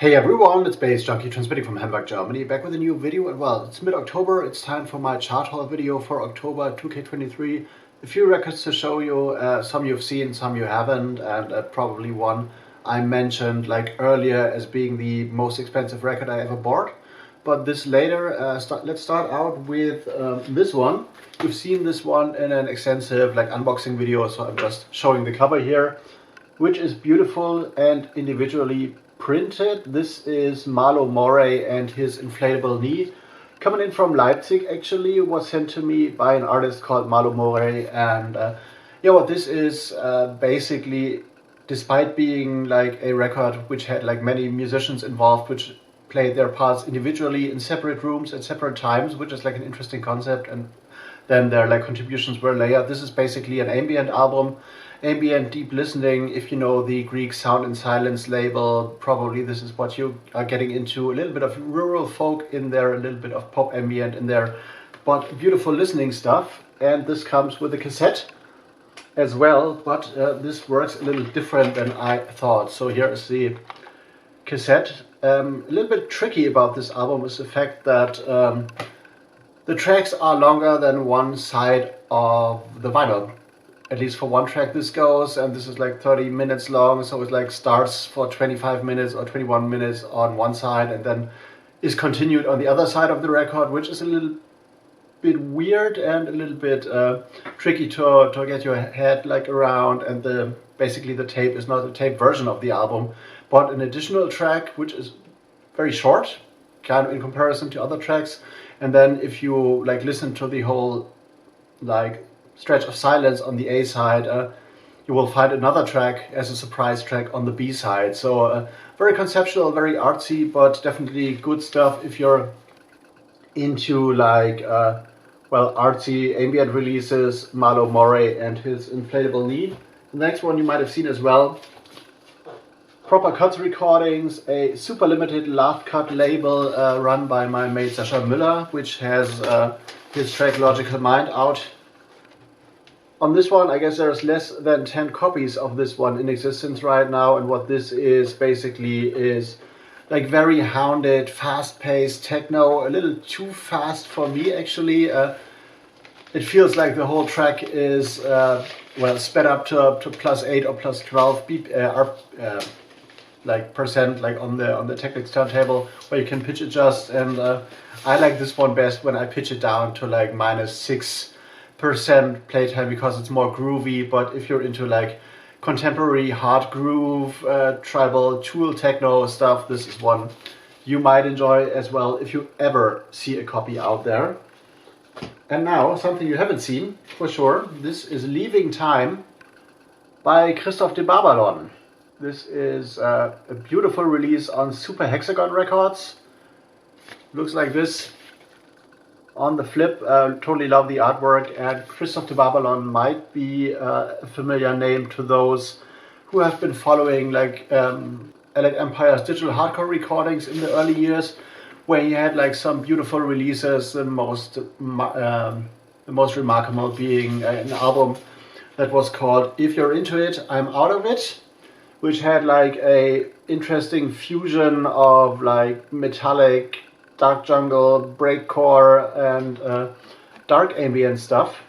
Hey everyone, it's baze.djunkiii transmitting from Hamburg, Germany, back with a new video. And well, it's mid-October, it's time for my chart haul video for October 2K23. A few records to show you, some you've seen, some you haven't, and probably one I mentioned like earlier as being the most expensive record I ever bought. But this later, let's start out with this one. You've seen this one in an extensive like unboxing video, so I'm just showing the cover here, which is beautiful and individually printed. This is Malo Morey and his inflatable knee, coming in from Leipzig. Actually, was sent to me by an artist called Malo Morey, and yeah, what this is basically, despite being like a record which had like many musicians involved, which played their parts individually in separate rooms at separate times, which is like an interesting concept, and then their like contributions were layered. This is basically an ambient album. Ambient deep listening, if you know the Greek Sound and Silence label, probably this is what you are getting into. A little bit of rural folk in there, a little bit of pop ambient in there, but beautiful listening stuff. And this comes with a cassette as well, but this works a little different than I thought. So here is the cassette. A little bit tricky about this album is the fact that the tracks are longer than one side of the vinyl. At least for one track this goes, and this is like 30 minutes long, so it like starts for 25 minutes or 21 minutes on one side and then is continued on the other side of the record, which is a little bit weird and a little bit tricky to get your head like around. And basically the tape is not a tape version of the album, but an additional track which is very short, kind of in comparison to other tracks. And then if you like listen to the whole like stretch of silence on the A side, you will find another track as a surprise track on the B side. So very conceptual, very artsy, but definitely good stuff if you're into like well, artsy ambient releases. Malo Morey and his inflatable knee. The next one you might have seen as well. Proper cuts recordings, a super limited laugh cut label run by my mate Sascha Müller, which has his track Logical Mind out. On this one, I guess there's less than 10 copies of this one in existence right now, and what this is basically is like very hounded, fast-paced techno, a little too fast for me actually. It feels like the whole track is well sped up to +8 or +12 beat like percent, like on the Technics turntable, where you can pitch adjust, and I like this one best when I pitch it down to like -6% playtime because it's more groovy. But if you're into like contemporary hard groove, tribal tool techno stuff, this is one you might enjoy as well if you ever see a copy out there. And now something you haven't seen for sure. This is Leaving Time by Christoph de Babylon. This is a beautiful release on Super Hexagon Records. Looks like this on the flip. Totally love the artwork, and Christoph de Babylon might be a familiar name to those who have been following like Alec Empire's digital hardcore recordings in the early years, where he had like some beautiful releases. The most remarkable being an album that was called If You're Into It, I'm Out of It, which had like a interesting fusion of like metallic, dark jungle, breakcore, and dark ambient stuff.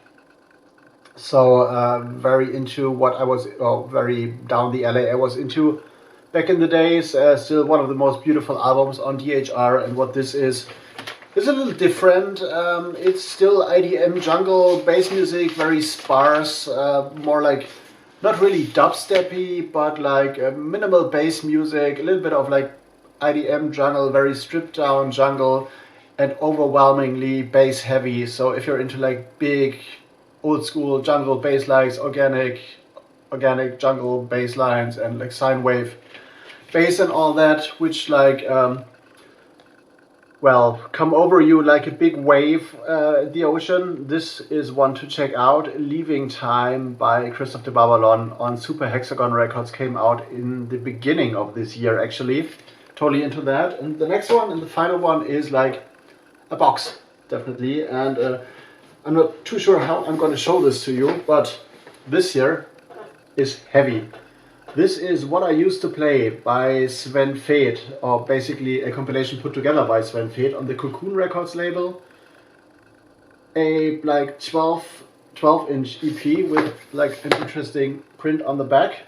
So very into what I was, very down the alley I was into back in the days. Still one of the most beautiful albums on DHR, and what this is a little different. It's still IDM jungle bass music, very sparse, more like not really dubsteppy, but like minimal bass music, a little bit of like IDM jungle, very stripped down jungle, and overwhelmingly bass heavy. So if you're into like big old school jungle bass lines, organic jungle bass lines, and like sine wave bass and all that, which like well, come over you like a big wave at the ocean, this is one to check out. Leaving Time by Christoph de Babylon on Super Hexagon Records came out in the beginning of this year actually. Totally into that. And the next one and the final one is like a box, definitely. And I'm not too sure how I'm going to show this to you, but this here is heavy. This is What I Used to Play by Sven Väth, or basically a compilation put together by Sven Väth on the Cocoon Records label. A like 12-inch EP with like an interesting print on the back.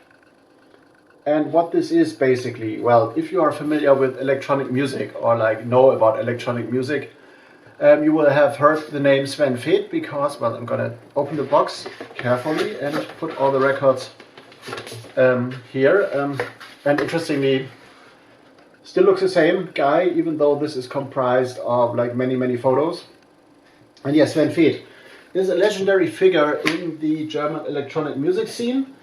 And what this is basically, well, if you are familiar with electronic music or like know about electronic music, you will have heard the name Sven Väth because, well, I'm gonna open the box carefully and put all the records here. And interestingly, still looks the same guy, even though this is comprised of like many photos. And yes, Sven Väth is a legendary figure in the German electronic music scene.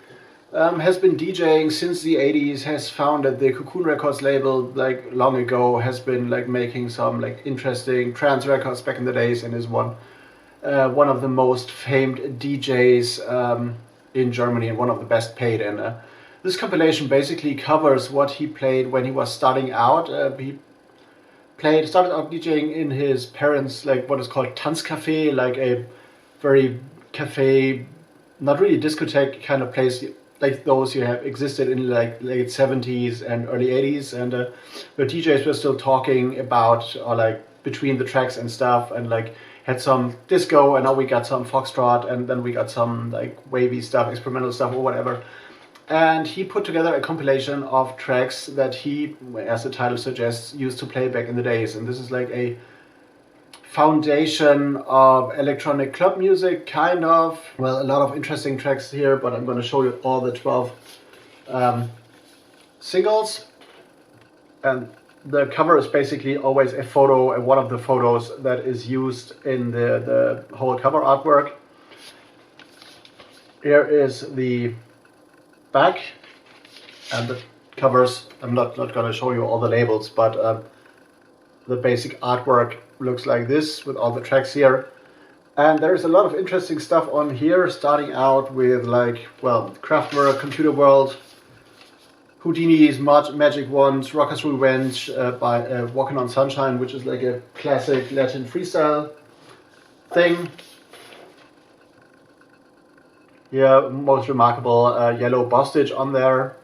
Has been DJing since the 80s, has founded the Cocoon Records label like long ago, has been like making some like interesting trance records back in the days, and is one of the most famed DJs in Germany and one of the best paid. And this compilation basically covers what he played when he was starting out. He started out DJing in his parents' like what is called Tanzcafé, like a very cafe, not really discotheque kind of place, like those you have existed in like late 70s and early 80s, and the DJs were still talking about or like between the tracks and stuff, and like had some disco, and now we got some foxtrot, and then we got some like wavy stuff, experimental stuff or whatever. And he put together a compilation of tracks that he, as the title suggests, used to play back in the days. And this is like a foundation of electronic club music, kind of. Well, a lot of interesting tracks here, but I'm going to show you all the 12 singles. And the cover is basically always a photo, one of the photos that is used in the whole cover artwork. Here is the back, and the covers. I'm not going to show you all the labels, but the basic artwork looks like this with all the tracks here. And there's a lot of interesting stuff on here, starting out with like, well, Kraftwerk, Computer World, Houdini's Magic Wands, Rockers Revenge by Walking on Sunshine, which is like a classic Latin freestyle thing. Yeah, most remarkable yellow Bostage on there.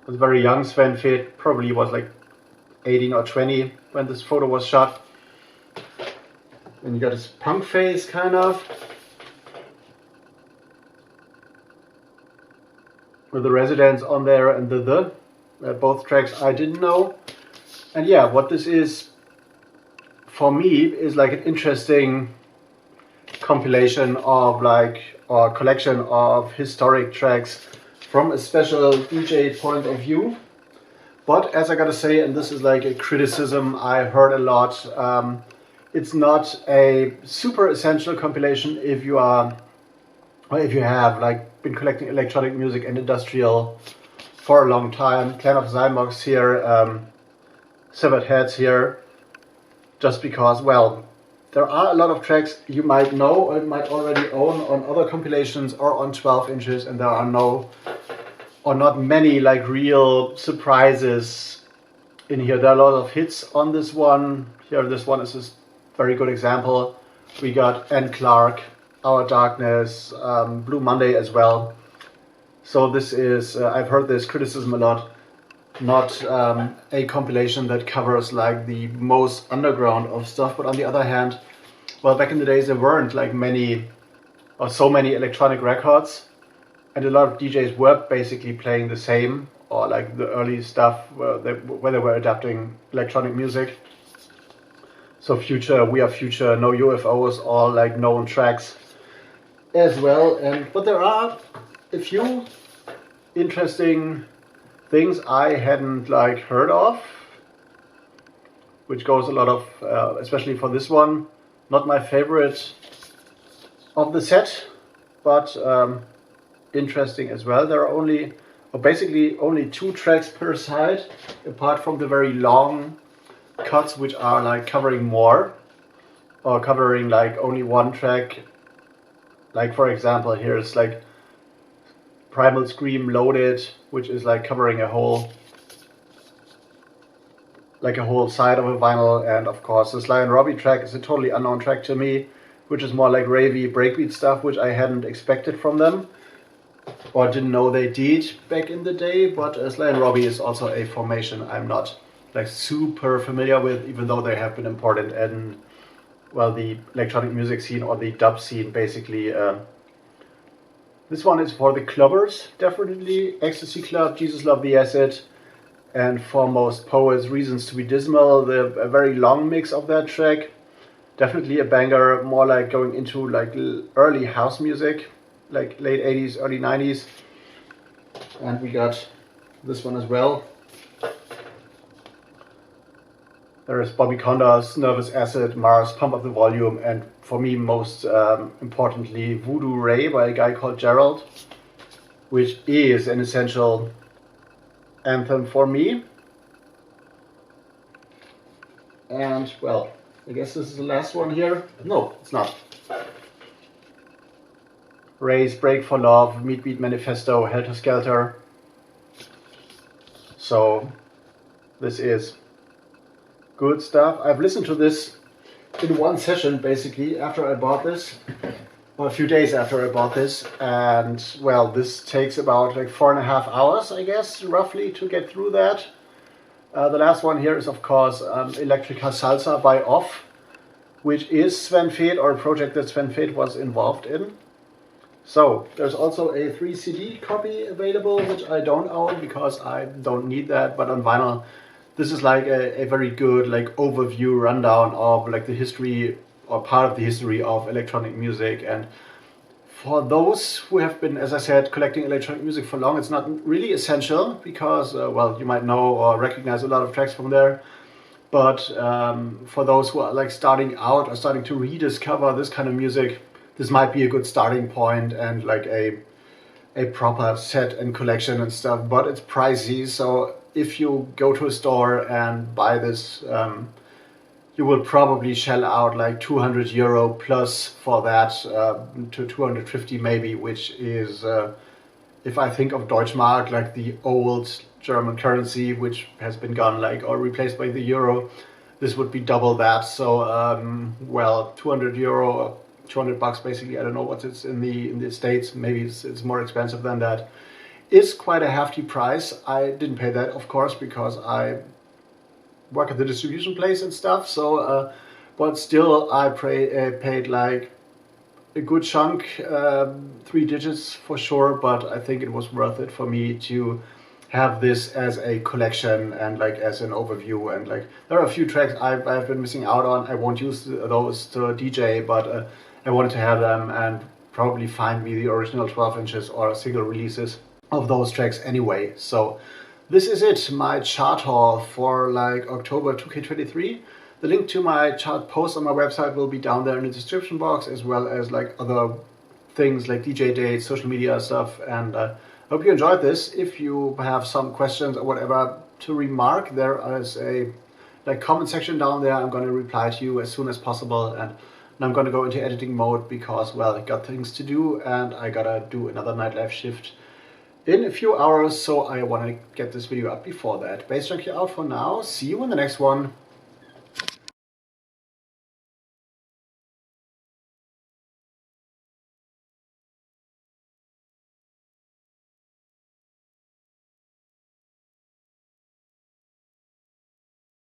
It was very young Sven Väth, probably was like 18 or 20 when this photo was shot. And you got his punk face, kind of. With the Residents on there and the both tracks I didn't know. And yeah, what this is for me is like an interesting compilation of like, or collection of historic tracks from a special DJ point of view. But as I gotta say, and this is like a criticism I heard a lot, it's not a super essential compilation if you are, or if you have like been collecting electronic music and industrial for a long time. Clan of Zymox here, Severed Heads here, just because, well, there are a lot of tracks you might know or might already own on other compilations or on 12 inches, and there are not many like real surprises in here. There are a lot of hits on this one. Here, this one is a very good example. We got Ann Clark, Our Darkness, Blue Monday as well. So this is, I've heard this criticism a lot, not a compilation that covers like the most underground of stuff, but on the other hand, well, back in the days there weren't like many or so many electronic records, and a lot of DJs were basically playing the same, or like the early stuff where they were adapting electronic music. So Future, We Are Future, No UFOs, all like known tracks as well. But there are a few interesting things I hadn't like heard of, which goes a lot of, especially for this one, not my favorite of the set, but interesting as well. There are basically only 2 tracks per side, apart from the very long cuts, which are like covering more, or covering like only one track. Like for example, here's like Primal Scream Loaded, which is like covering a whole side of a vinyl. And of course the Sly and Robbie track is a totally unknown track to me, which is more like ravey breakbeat stuff, which I hadn't expected from them. or didn't know they did back in the day, but Sly and Robbie is also a formation I'm not like super familiar with, even though they have been important in, well, the electronic music scene or the dub scene basically. This one is for the clubbers, definitely. Ecstasy Club, Jesus Love the Acid, and For Most Poets, Reasons to be Dismal, a very long mix of that track. Definitely a banger, more like going into like early house music, like late 80s, early 90s. And we got this one as well. There is Bobby Conda's Nervous Acid, Mars, Pump Up the Volume, and for me most importantly Voodoo Ray by a guy called Gerald, which is an essential anthem for me. And well, I guess this is the last one here. No, it's not. Ray's Break for Love, NuBeat Manifesto, Helter Skelter. So this is good stuff. I've listened to this in one session basically after I bought this, or a few days after I bought this, and well, this takes about like 4.5 hours, I guess, roughly, to get through that. The last one here is of course Electrica Salsa by Off, which is Sven Feth, or a project that Sven Feth was involved in. So there's also a 3 CD copy available, which I don't own because I don't need that, but on vinyl this is like a very good like overview rundown of like the history, or part of the history of electronic music. And for those who have been, as I said, collecting electronic music for long, it's not really essential because well, you might know or recognize a lot of tracks from there. But for those who are like starting out or starting to rediscover this kind of music, this might be a good starting point and like a proper set and collection and stuff. But it's pricey, so if you go to a store and buy this, you will probably shell out like €200 plus for that, to 250 maybe, which is, if I think of Deutschmark, like the old German currency, which has been gone like or replaced by the euro, this would be double that. So well, €200, $200 basically. I don't know what it's in the States. Maybe it's more expensive than that. Is quite a hefty price. I didn't pay that, of course, because I work at the distribution place and stuff. So, but still, I paid like a good chunk, 3 digits for sure. But I think it was worth it for me to have this as a collection and like as an overview. And like there are a few tracks I've been missing out on. I won't use those to DJ, but I wanted to have them and probably find me the original 12 inches or single releases of those tracks anyway. So this is it, my chart haul for like October 2K23. The link to my chart post on my website will be down there in the description box, as well as like other things like DJ dates, social media stuff. And I hope you enjoyed this. If you have some questions or whatever to remark, there is a like comment section down there. I'm going to reply to you as soon as possible, and I'm going to go into editing mode because, well, I got things to do and I gotta do another nightlife shift in a few hours, so I want to get this video up before that. Bass Junkie out for now. See you in the next one.